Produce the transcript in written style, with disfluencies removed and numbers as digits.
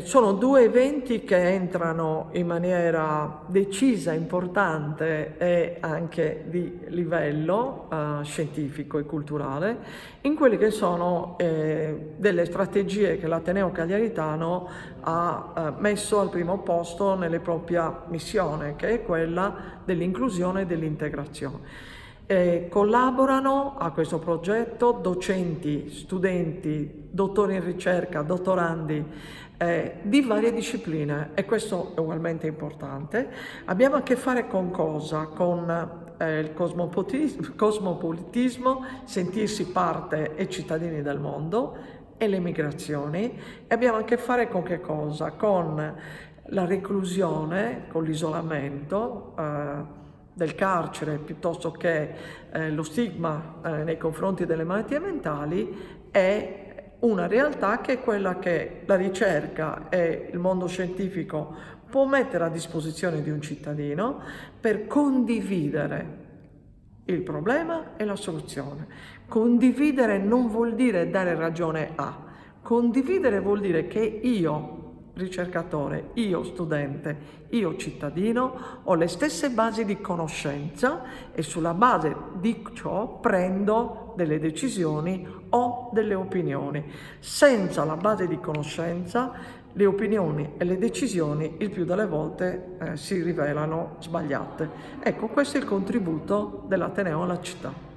Sono due eventi che entrano in maniera decisa, importante e anche di livello scientifico e culturale in quelle che sono delle strategie che l'Ateneo Cagliaritano ha messo al primo posto nella propria missione, che è quella dell'inclusione e dell'integrazione. Collaborano a questo progetto docenti, studenti, dottori in ricerca, dottorandi di varie discipline, e questo è ugualmente importante. Abbiamo a che fare con cosa? Con il cosmopolitismo, sentirsi parte e cittadini del mondo, e le migrazioni. E abbiamo a che fare con che cosa? Con la reclusione, con l'isolamento del carcere, piuttosto che lo stigma nei confronti delle malattie mentali, è una realtà che è quella che la ricerca e il mondo scientifico può mettere a disposizione di un cittadino per condividere il problema e la soluzione. Condividere non vuol dire dare ragione a, condividere vuol dire che io ricercatore, io studente, io cittadino ho le stesse basi di conoscenza e sulla base di ciò prendo delle decisioni o delle opinioni. Senza la base di conoscenza le opinioni e le decisioni il più delle volte si rivelano sbagliate. Ecco, questo è il contributo dell'Ateneo alla città.